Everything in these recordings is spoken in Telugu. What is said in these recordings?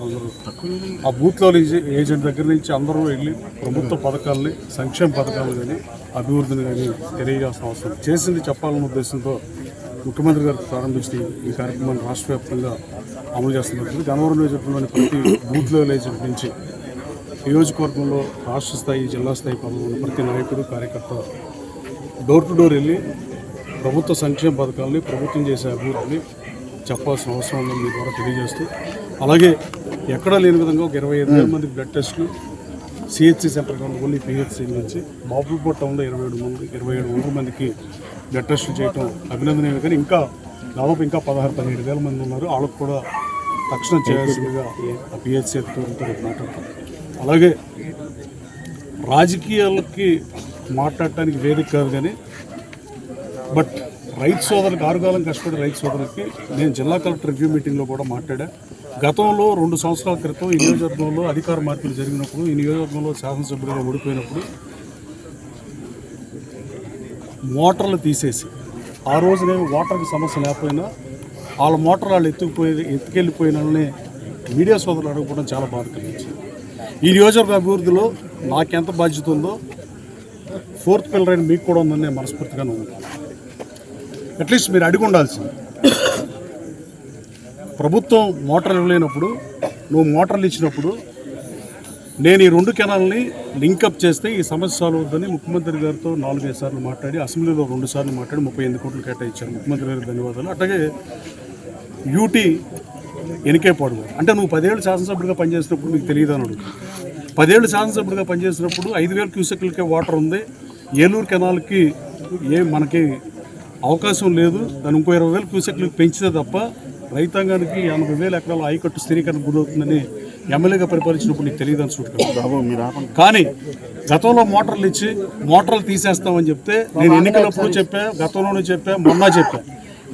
అందరూ ఆ బూత్లో ఏజెంట్ దగ్గర నుంచి అందరూ వెళ్ళి ప్రభుత్వ పథకాలని, సంక్షేమ పథకాలు కానీ అభివృద్ధిని కానీ తెలియజేస్తున్న అవసరం చేసింది చెప్పాలన్న ఉద్దేశంతో ముఖ్యమంత్రి గారు ప్రారంభించి ఈ కార్యక్రమాన్ని రాష్ట్ర వ్యాప్తంగా అమలు చేస్తున్నట్టు గన్నవరం నియోజకవర్గంలోని ప్రతి బూత్ లెవెల్ ఏజెంట్ నుంచి నియోజకవర్గంలో రాష్ట్ర స్థాయి, జిల్లా స్థాయి పదవులు ఉన్న ప్రతి నాయకుడు, కార్యకర్త డోర్ టు డోర్ వెళ్ళి ప్రభుత్వ సంక్షేమ పథకాలని, ప్రభుత్వం చేసే అభివృద్ధిని చెప్పాల్సిన అవసరం ఉందని మీ ద్వారా తెలియజేస్తూ, అలాగే ఎక్కడా లేని విధంగా ఒక 25,000 మందికి బ్లడ్ టెస్టులు సిహెచ్సి సెంటర్ కాకుండా ఓన్లీ పిహెచ్సి నుంచి బాపులపూర్ టౌన్లో 2700 మందికి బ్లడ్ టెస్టులు చేయడం అభినందనీయం. కానీ ఇంకా దాదాపు ఇంకా 16-17,000 మంది ఉన్నారు. వాళ్ళకు కూడా తక్షణం చేయాల్సిందిగా పిహెచ్సి అధికారులతో మాట్లాడతాం. అలాగే రాజకీయాలకి మాట్లాడటానికి వేదిక కాదు, కానీ బట్ రైతు సోదరులకు, ఆరుగాలం కష్టపడే రైతు సోదరులకి నేను జిల్లా కలెక్టర్ రివ్యూ మీటింగ్లో కూడా మాట్లాడా. గతంలో 2 సంవత్సరాల క్రితం ఈ నియోజకవర్గంలో అధికార మార్పులు జరిగినప్పుడు, ఈ నియోజకవర్గంలో శాసనసభ్యులుగా ఓడిపోయినప్పుడు మోటార్లు తీసేసి, ఆ రోజునేమి వాటర్కి సమస్య లేకపోయినా వాళ్ళ మోటార్ వాళ్ళు ఎత్తుకెళ్ళిపోయిన వాళ్ళని మీడియా సోదరులు అడగకపోవడం చాలా బాధ కలిగించింది. ఈ నియోజకవర్గ అభివృద్ధిలో నాకెంత బాధ్యత ఉందో 4th పిల్లర్ అయిన మీకు కూడా ఉందని నేను మనస్ఫూర్తిగా నమ్ముతాను. అట్లీస్ట్ మీరు అడిగి ఉండాల్సింది. ప్రభుత్వం మోటార్లు ఇవ్వలేనప్పుడు, నువ్వు మోటార్లు ఇచ్చినప్పుడు నేను ఈ 2 కెనాల్ని లింకప్ చేస్తే ఈ సమస్య సాల్వ్ అవుతుందని ముఖ్యమంత్రి గారితో 4-5 సార్లు మాట్లాడి, అసెంబ్లీలో 2 సార్లు మాట్లాడి 38 కోట్లు కేటాయించారు. ముఖ్యమంత్రి గారికి ధన్యవాదాలు. అట్లాగే యూటీ ఎనికేపాడు అంటే నువ్వు 10 ఏళ్ళు శాసనసభ్యుడిగా పనిచేసినప్పుడు మీకు తెలియదు అని అడుగు. 10 ఏళ్ళు శాసనసభ్యుడిగా పనిచేసినప్పుడు 5,000 క్యూసెక్లకే వాటర్ ఉంది. ఏలూరు కెనాల్కి మనకి అవకాశం లేదు. దాన్ని ఇంకో 20,000 క్యూసెక్లకు పెంచితే తప్ప రైతాంగానికి 80,000 ఎకరాల ఆయకట్టు స్థిరీకరణ గురవుతుందని ఎమ్మెల్యేగా పరిపాలించినప్పుడు నీకు తెలియదు అని చూడగలరు. కానీ గతంలో మోటార్లు ఇచ్చి మోటార్లు తీసేస్తామని చెప్తే నేను ఎన్నికలప్పుడు చెప్పా, గతంలోనే చెప్పా, మొన్న చెప్పా.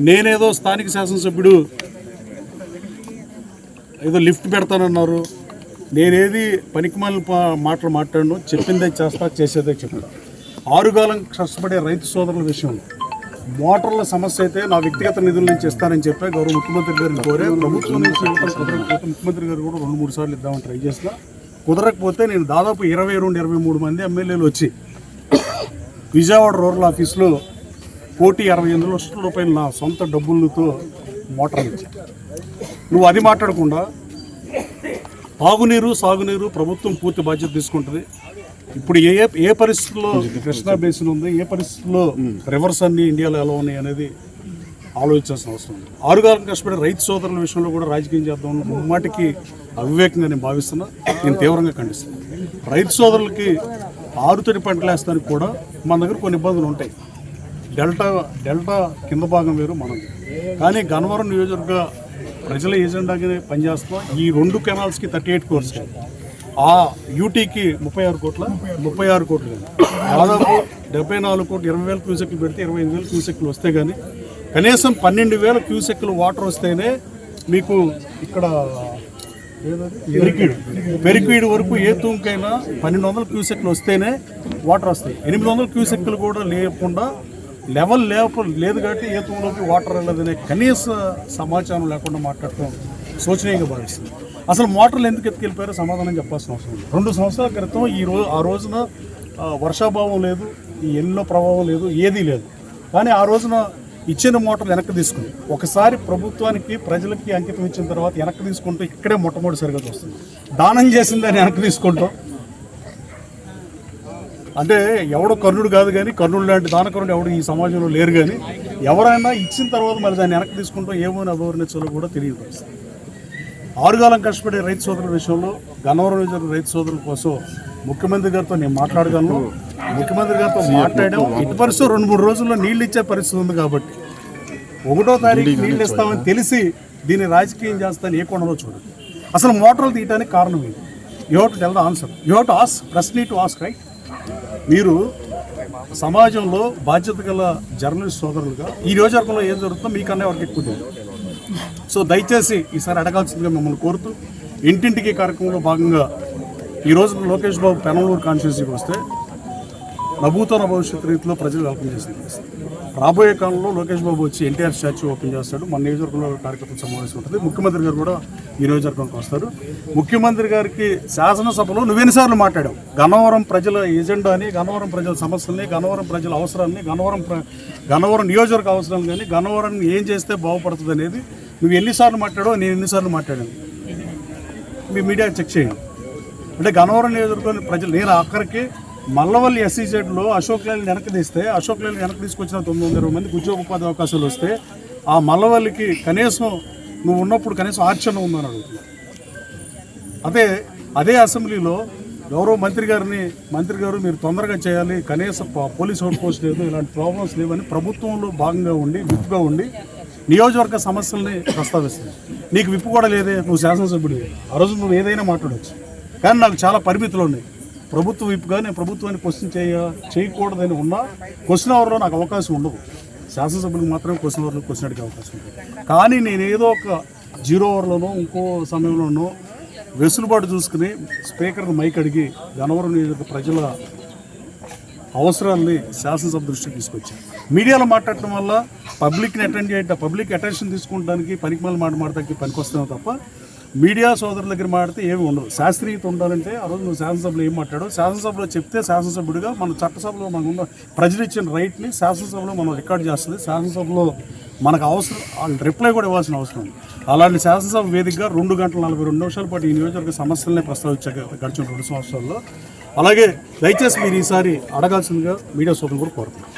నేనేదో స్థానిక శాసనసభ్యుడు ఏదో లిఫ్ట్ పెడతానన్నారు. నేనేది పనికిమాలిన మాటలు మాట్లాడను, చెప్పిందే చేస్తా, చేసేదే చెప్తా. ఆరుగాలం కష్టపడే రైతు సోదరుల విషయంలో మోటార్ల సమస్య అయితే నా వ్యక్తిగత నిధుల నుంచి ఇస్తానని చెప్పి గౌరవ ముఖ్యమంత్రి గారిని కోరే, ప్రభుత్వం నుంచి కుదరకపోతే ముఖ్యమంత్రి గారు కూడా 2-3 సార్లు ఇద్దామని ట్రై చేసినా కుదరకపోతే నేను దాదాపు 22-23 మంది ఎమ్మెల్యేలు వచ్చి విజయవాడ రూరల్ ఆఫీస్లో 1,68 లక్షల రూపాయలు నా సొంత డబ్బులతో మోటార్లు ఇచ్చాను. నువ్వు అది మాట్లాడకుండా తాగునీరు, సాగునీరు ప్రభుత్వం పూర్తి బాధ్యత తీసుకుంటుంది. ఇప్పుడు ఏ పరిస్థితుల్లో కృష్ణా బేసిన్ ఉంది, ఏ పరిస్థితుల్లో రివర్స్ అన్ని ఇండియాలో ఎలా ఉన్నాయి అనేది ఆలోచించాల్సిన అవసరం ఉంది. ఆరుగాలం కష్టపడే రైతు సోదరుల విషయంలో కూడా రాజకీయం చేద్దాం ముమ్మాటికి అవివేకంగా నేను భావిస్తున్నా. నేను తీవ్రంగా ఖండిస్తున్నాను. రైతు సోదరులకి ఆరుతడి పంటలు వేస్తానికి కూడా మన దగ్గర కొన్ని ఇబ్బందులు ఉంటాయి. డెల్టా కింద భాగం వేరు మనం. కానీ గన్నవరం నియోజకవర్గ ప్రజల ఏజెండాగానే పనిచేస్తున్నాం. ఈ 2 కెనాల్స్కి 38 కోర్స్, ఆ యూటీకి 36 కోట్లు కానీ దాదాపు 74 కోట్లు 20,000 క్యూసెక్లు పెడితే 25,000 క్యూసెక్లు వస్తే కానీ కనీసం 12,000 క్యూసెక్లు వాటర్ వస్తేనే మీకు ఇక్కడ పెరిక్వీడ్ వరకు ఏ తూంకైనా 1,200 క్యూసెక్లు వస్తేనే వాటర్ వస్తాయి. 800 క్యూసెక్లు కూడా లేకుండా లెవెల్ లేదు కాబట్టి ఏ తూంలోకి వాటర్ వెళ్ళదనే కనీస సమాచారం లేకుండా మాట్లాడటం శోచనీయంగా భావిస్తుంది. అసలు మోటార్లు ఎందుకు ఎత్తుకెళ్ళిపోయారో సమాధానం చెప్పాల్సిన అవసరం లేదు. 2 సంవత్సరాల క్రితం ఆ రోజున వర్షాభావం లేదు, ఈ ఎల్లో ప్రభావం లేదు, ఏదీ లేదు. కానీ ఆ రోజున ఇచ్చిన మోటార్లు వెనక్కి తీసుకుని ఒకసారి ప్రభుత్వానికి ప్రజలకి అంకితం ఇచ్చిన తర్వాత వెనక్కి తీసుకుంటూ ఇక్కడే మొట్టమొదటిసారిగా వస్తుంది. దానం చేసిందని వెనక్కి తీసుకుంటాం అంటే ఎవడో కర్ణుడు కాదు, కానీ కర్ణుడు లాంటి దానకరుడు ఎవడు ఈ సమాజంలో లేరు. కానీ ఎవరైనా ఇచ్చిన తర్వాత మరి దాన్ని వెనక్కి తీసుకుంటాం ఏమోని అభివర్ణించాలో కూడా తెలియదు. ఆరుగాలం కష్టపడే రైతు సోదరుల విషయంలో గన్నవరం రైతు సోదరుల కోసం ముఖ్యమంత్రి గారితో నేను మాట్లాడగలను. ముఖ్యమంత్రి గారితో మాట్లాడాం. ఇటు పరిస్థితి 2-3 రోజుల్లో నీళ్ళు ఇచ్చే పరిస్థితి ఉంది కాబట్టి 1వ తారీఖు నీళ్ళు ఇస్తామని తెలిసి దీన్ని రాజకీయం చేస్తాను ఏ కోణంలో చూడండి. అసలు మోటార్లు తీయడానికి కారణం ఏంటి? You have to tell the answer. You have to ask, press need to ask, right? మీరు సమాజంలో బాధ్యత గల జర్నలిస్ట్ సోదరులుగా ఈ నియోజకవర్గంలో ఏం జరుగుతుందో మీకన్నా ఎవరికి ఎక్కువ తెలియదు. సో దయచేసి ఈసారి అడగాల్సిందిగా మిమ్మల్ని కోరుతూ, ఇంటింటికి కార్యక్రమంలో భాగంగా ఈరోజు లోకేష్ బాబు పెనమలూరు కాన్స్టిట్యున్సీకి వస్తే నభూతోన భవిష్యత్తు రీతిలో ప్రజలు వెల్కమ్ చేసింది. రాబోయే కాలంలో లోకేష్ బాబు వచ్చి ఎన్టీఆర్ స్టాచ్యూ ఓపెన్ చేస్తాడు. మన నియోజకవర్గంలో కార్యకర్తల సమావేశం ఉంటుంది. ముఖ్యమంత్రి గారు కూడా ఈ నియోజకవర్గానికి వస్తారు. ముఖ్యమంత్రి గారికి శాసనసభలో నువ్వెన్నిసార్లు మాట్లాడావు గన్నవరం ప్రజల ఎజెండాని, గన్నవరం ప్రజల సమస్యల్ని, గన్నవరం ప్రజల అవసరాన్ని, గన్నవరం నియోజకవర్గ అవసరాలు కానీ గన్నవరాన్ని ఏం చేస్తే బాగుపడుతుంది అనేది నువ్వు ఎన్నిసార్లు మాట్లాడావు, నేను ఎన్నిసార్లు మాట్లాడాను మీ మీడియా చెక్ చేయండి. అంటే గన్నవరం నియోజకవర్గంలోని ప్రజలు నేను అక్కడికి మల్లవల్లి ఎస్సీజెడ్లో అశోక్ లైన్ వెనక్కి తీస్తే అశోక్ లైన్ వెనక్కి తీసుకొచ్చిన 920 మందికి ఉద్యోగ ఉపాధి అవకాశాలు వస్తే ఆ మల్లవల్లికి కనీసం నువ్వు ఉన్నప్పుడు కనీసం ఆర్చన ఉందని అడుగుతున్నా. అదే అసెంబ్లీలో గౌరవ మంత్రి గారు మీరు తొందరగా చేయాలి, కనీసం పోలీస్ అవుట్ పోస్ట్ లేదు, ఇలాంటి ప్రాబ్లమ్స్ లేవని ప్రభుత్వంలో భాగంగా ఉండి విప్పుగా ఉండి నియోజకవర్గ సమస్యల్ని ప్రస్తావిస్తుంది. నీకు విప్పు కూడా లేదే, నువ్వు శాసనసభ్యుడివి, ఆ రోజు నువ్వు ఏదైనా మాట్లాడవచ్చు. కానీ నాకు చాలా పరిమితులు ఉన్నాయి. ప్రభుత్వ విప్పుగా నేను ప్రభుత్వాన్ని క్వశ్చన్ చేయకూడదని ఉన్నా క్వశ్చన్ అవర్లో నాకు అవకాశం ఉండదు. శాసనసభ్యులకు మాత్రమే క్వశ్చన్ అవర్లో క్వశ్చన్ అడిగే అవకాశం ఉంటుంది. కానీ నేను ఏదో ఒక 0 అవర్లోనో ఇంకో సమయంలోనో వెసులుబాటు చూసుకుని స్పీకర్ని మైక్ అడిగి గన్నవరం నియోజకవర్గ ప్రజల అవసరాలని శాసనసభ దృష్టికి తీసుకొచ్చాను. మీడియాలో మాట్లాడటం వల్ల పబ్లిక్ అటెన్షన్ తీసుకుంటానికి పనికిమాల మాట్లాడటానికి పనికొస్తాను తప్ప మీడియా సోదరుల దగ్గర మాట్లాడితే ఏమి ఉండదు. శాస్త్రీయత ఉండాలంటే ఆ రోజు నువ్వు శాసనసభలో ఏం మాట్లాడో శాసనసభలో చెప్తే శాసనసభ్యుడిగా మన చట్టసభలో మనకు ఉన్న ప్రజలు ఇచ్చిన రైట్ని శాసనసభలో మనం రికార్డ్ చేస్తుంది. శాసనసభలో మనకు అవసరం వాళ్ళు రిప్లై కూడా ఇవ్వాల్సిన అవసరం ఉంది. అలాంటి శాసనసభ వేదికగా 2 గంటల 42 నిమిషాల పాటు ఈ నియోజకవర్గ సమస్యలనే ప్రస్తావించాక గడిచిన 2 సంవత్సరాల్లో. అలాగే దయచేసి మీరు ఈసారి అడగాల్సిందిగా మీడియా సోదరులు కూడా కోరుతున్నాను.